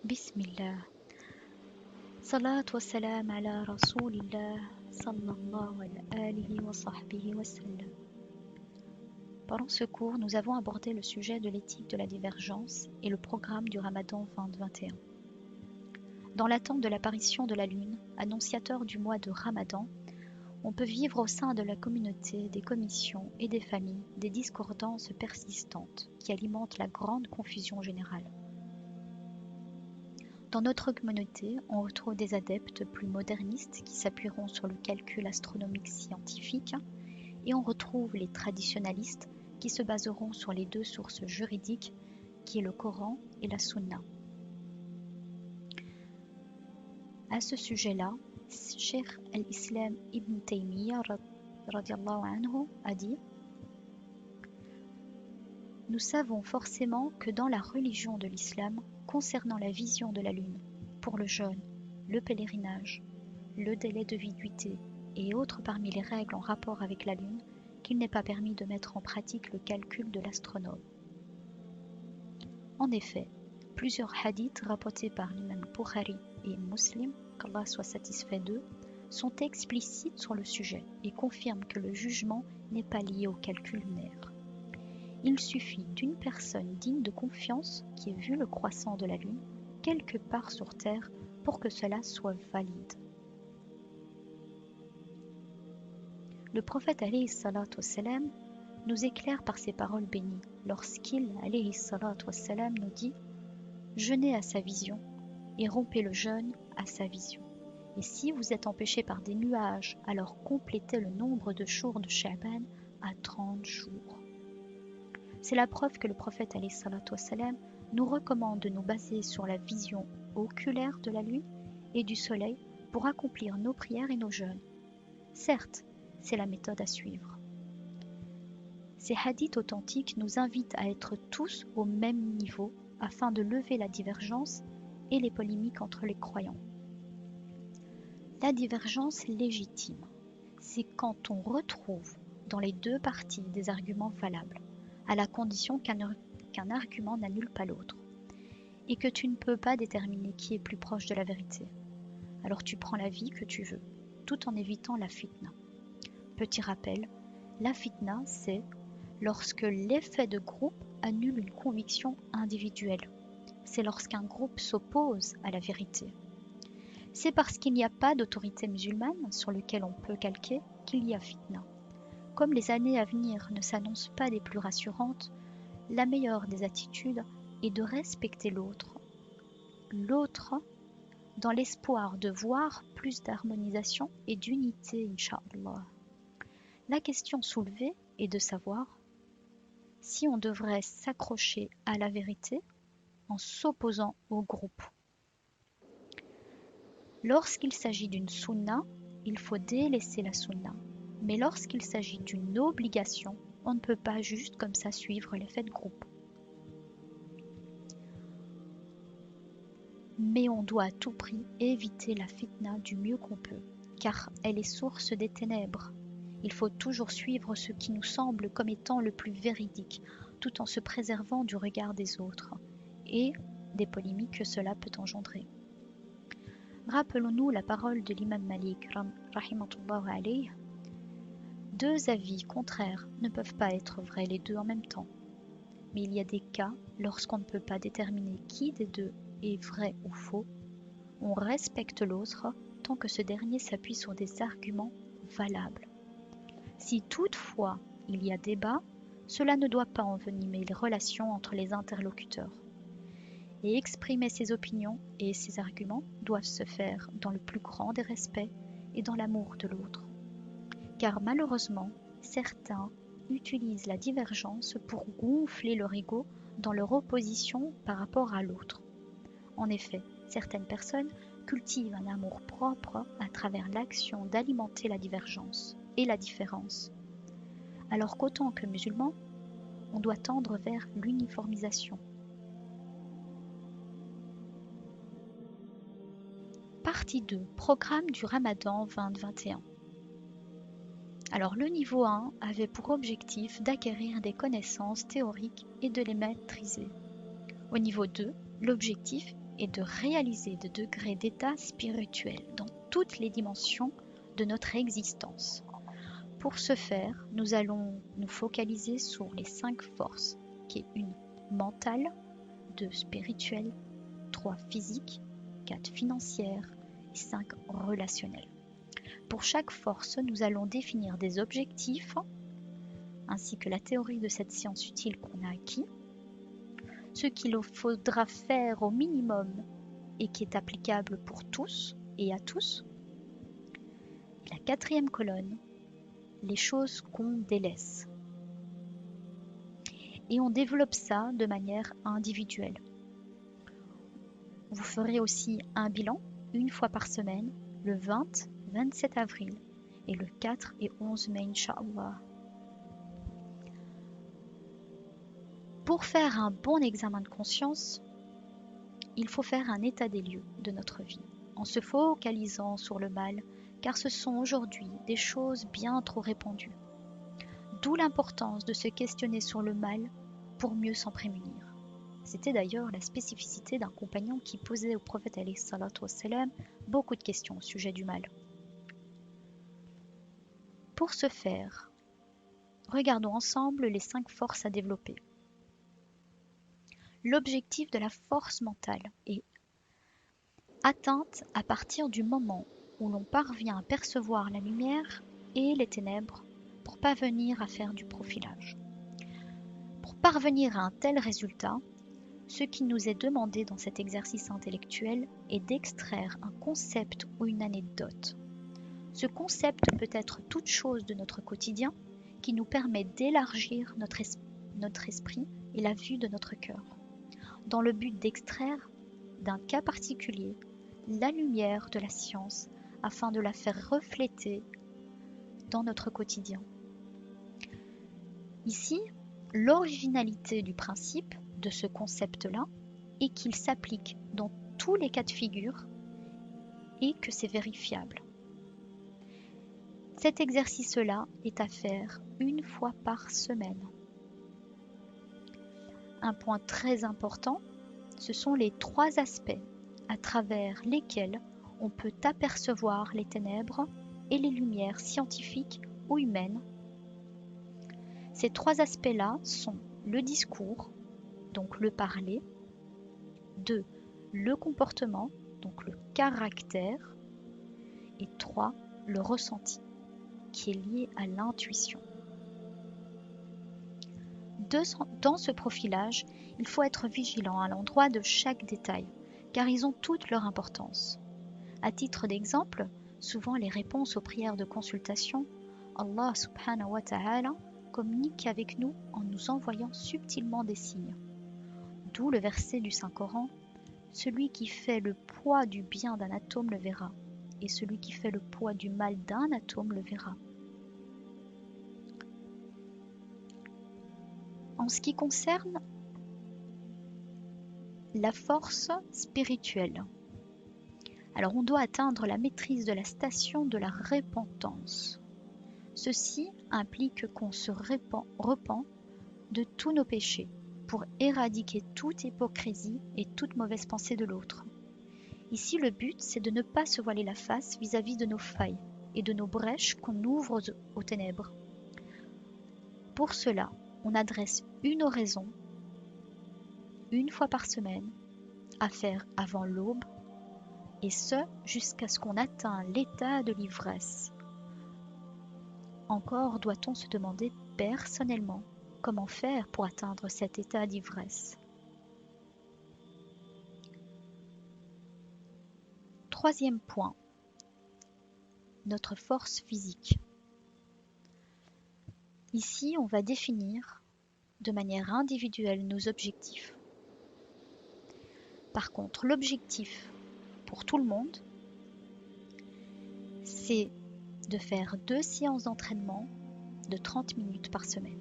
Bismillah. Salat wa salam ala Rasulillah sallallahu alayhi wa sahbihi wa sallam. Pendant ce cours, nous avons abordé le sujet de l'éthique de la divergence et le programme du Ramadan 2021. Dans l'attente de l'apparition de la lune, annonciateur du mois de Ramadan, on peut vivre au sein de la communauté, des commissions et des familles des discordances persistantes qui alimentent la grande confusion générale. Dans notre communauté, on retrouve des adeptes plus modernistes qui s'appuieront sur le calcul astronomique scientifique et on retrouve les traditionalistes qui se baseront sur les deux sources juridiques qui est le Coran et la Sunna. À ce sujet-là, Cheikh al-Islam Ibn Taymiyyah radiallahu anhu a dit: nous savons forcément que dans la religion de l'islam, concernant la vision de la lune, pour le jeûne, le pèlerinage, le délai de viduité et autres parmi les règles en rapport avec la lune, qu'il n'est pas permis de mettre en pratique le calcul de l'astronome. En effet, plusieurs hadiths rapportés par l'imam Bukhari et Muslim, qu'Allah soit satisfait d'eux, sont explicites sur le sujet et confirment que le jugement n'est pas lié au calcul lunaire. Il suffit d'une personne digne de confiance qui ait vu le croissant de la lune quelque part sur terre pour que cela soit valide. Le prophète alayhi salatu wassalam nous éclaire par ses paroles bénies lorsqu'il alayhi salatu wassalam nous dit: jeûnez à sa vision et rompez le jeûne à sa vision. Et si vous êtes empêché par des nuages, alors complétez le nombre de jours de Sha'ban à 30 jours. C'est la preuve que le prophète alayhi salatu wassalam nous recommande de nous baser sur la vision oculaire de la lune et du soleil pour accomplir nos prières et nos jeûnes. Certes, c'est la méthode à suivre. Ces hadiths authentiques nous invitent à être tous au même niveau afin de lever la divergence et les polémiques entre les croyants. La divergence légitime, c'est quand on retrouve dans les deux parties des arguments valables, à la condition qu'un argument n'annule pas l'autre, et que tu ne peux pas déterminer qui est plus proche de la vérité. Alors tu prends l'avis que tu veux, tout en évitant la fitna. Petit rappel, la fitna, c'est lorsque l'effet de groupe annule une conviction individuelle. C'est lorsqu'un groupe s'oppose à la vérité. C'est parce qu'il n'y a pas d'autorité musulmane sur laquelle on peut calquer qu'il y a fitna. Comme les années à venir ne s'annoncent pas des plus rassurantes, la meilleure des attitudes est de respecter l'autre. L'autre, dans l'espoir de voir plus d'harmonisation et d'unité, Inch'Allah. La question soulevée est de savoir si on devrait s'accrocher à la vérité en s'opposant au groupe. Lorsqu'il s'agit d'une sunna, il faut délaisser la sunna. Mais lorsqu'il s'agit d'une obligation, on ne peut pas juste comme ça suivre l'effet de groupe. Mais on doit à tout prix éviter la fitna du mieux qu'on peut, car elle est source des ténèbres. Il faut toujours suivre ce qui nous semble comme étant le plus véridique, tout en se préservant du regard des autres et des polémiques que cela peut engendrer. Rappelons-nous la parole de l'imam Malik, rahimahullah alayhi. Deux avis contraires ne peuvent pas être vrais les deux en même temps. Mais il y a des cas, lorsqu'on ne peut pas déterminer qui des deux est vrai ou faux, on respecte l'autre tant que ce dernier s'appuie sur des arguments valables. Si toutefois il y a débat, cela ne doit pas envenimer les relations entre les interlocuteurs. Et exprimer ses opinions et ses arguments doivent se faire dans le plus grand des respects et dans l'amour de l'autre. Car malheureusement, certains utilisent la divergence pour gonfler leur ego dans leur opposition par rapport à l'autre. En effet, certaines personnes cultivent un amour propre à travers l'action d'alimenter la divergence et la différence. Alors qu'autant que musulmans, on doit tendre vers l'uniformisation. Partie 2. Programme du Ramadan 2021. Alors le niveau 1 avait pour objectif d'acquérir des connaissances théoriques et de les maîtriser. Au niveau 2, l'objectif et de réaliser des degrés d'état spirituel dans toutes les dimensions de notre existence. Pour ce faire, nous allons nous focaliser sur les 5 forces, qui est une mentale, 2 spirituelle, 3 physique, 4 financière et 5 relationnelle. Pour chaque force, nous allons définir des objectifs, ainsi que la théorie de cette science utile qu'on a acquis, ce qu'il faudra faire au minimum et qui est applicable pour tous et à tous. Et la 4e colonne, les choses qu'on délaisse. Et on développe ça de manière individuelle. Vous ferez aussi un bilan une fois par semaine, le 20-27 avril et le 4 et 11 mai, Inch'Allah. Pour faire un bon examen de conscience, il faut faire un état des lieux de notre vie, en se focalisant sur le mal, car ce sont aujourd'hui des choses bien trop répandues. D'où l'importance de se questionner sur le mal pour mieux s'en prémunir. C'était d'ailleurs la spécificité d'un compagnon qui posait au prophète alayhi salatu wassalam beaucoup de questions au sujet du mal. Pour ce faire, regardons ensemble les 5 forces à développer. L'objectif de la force mentale est atteinte à partir du moment où l'on parvient à percevoir la lumière et les ténèbres pour parvenir à faire du profilage. Pour parvenir à un tel résultat, ce qui nous est demandé dans cet exercice intellectuel est d'extraire un concept ou une anecdote. Ce concept peut être toute chose de notre quotidien qui nous permet d'élargir notre esprit et la vue de notre cœur, dans le but d'extraire d'un cas particulier la lumière de la science afin de la faire refléter dans notre quotidien. Ici, l'originalité du principe de ce concept-là est qu'il s'applique dans tous les cas de figure et que c'est vérifiable. Cet exercice-là est à faire une fois par semaine. Un point très important, ce sont les 3 aspects à travers lesquels on peut apercevoir les ténèbres et les lumières scientifiques ou humaines. Ces 3 aspects-là sont le discours, donc le parler, 2, le comportement, donc le caractère, et 3, le ressenti, qui est lié à l'intuition. Dans ce profilage, il faut être vigilant à l'endroit de chaque détail, car ils ont toute leur importance. À titre d'exemple, souvent les réponses aux prières de consultation, Allah subhanahu wa ta'ala communique avec nous en nous envoyant subtilement des signes. D'où le verset du Saint-Coran, « Celui qui fait le poids du bien d'un atome le verra, et celui qui fait le poids du mal d'un atome le verra. » En ce qui concerne la force spirituelle, alors on doit atteindre la maîtrise de la station de la repentance. Ceci implique qu'on se repent de tous nos péchés pour éradiquer toute hypocrisie et toute mauvaise pensée de l'autre. Ici, le but, c'est de ne pas se voiler la face vis-à-vis de nos failles et de nos brèches qu'on ouvre aux ténèbres. Pour cela, on adresse une oraison, une fois par semaine, à faire avant l'aube, et ce, jusqu'à ce qu'on atteigne l'état de l'ivresse. Encore doit-on se demander personnellement comment faire pour atteindre cet état d'ivresse. 3e point, notre force physique. Ici, on va définir de manière individuelle nos objectifs. Par contre, l'objectif pour tout le monde, c'est de faire 2 séances d'entraînement de 30 minutes par semaine.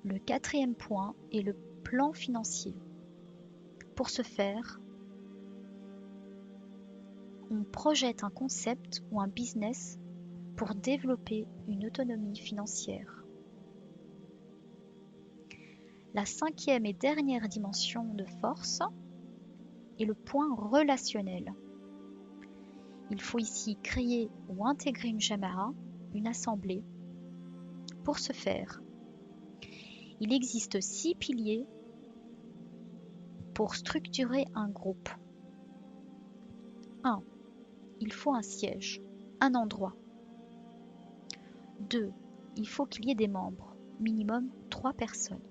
Le 4e point est le plan financier. Pour ce faire, on projette un concept ou un business pour développer une autonomie financière. La cinquième et dernière dimension de force est le point relationnel. Il faut ici créer ou intégrer une jama'a, une assemblée. Pour ce faire, il existe 6 piliers pour structurer un groupe. 1. Il faut un siège, un endroit. 2. Il faut qu'il y ait des membres, minimum 3 personnes.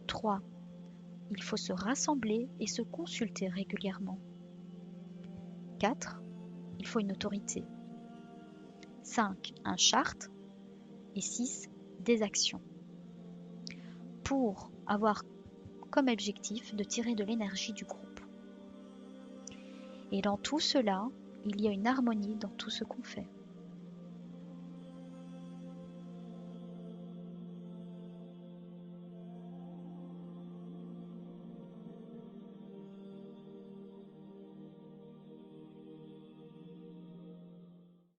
3. Il faut se rassembler et se consulter régulièrement. 4. Il faut une autorité. 5. Un charte. Et 6. Des actions. Pour avoir comme objectif de tirer de l'énergie du groupe. Et dans tout cela, il y a une harmonie dans tout ce qu'on fait.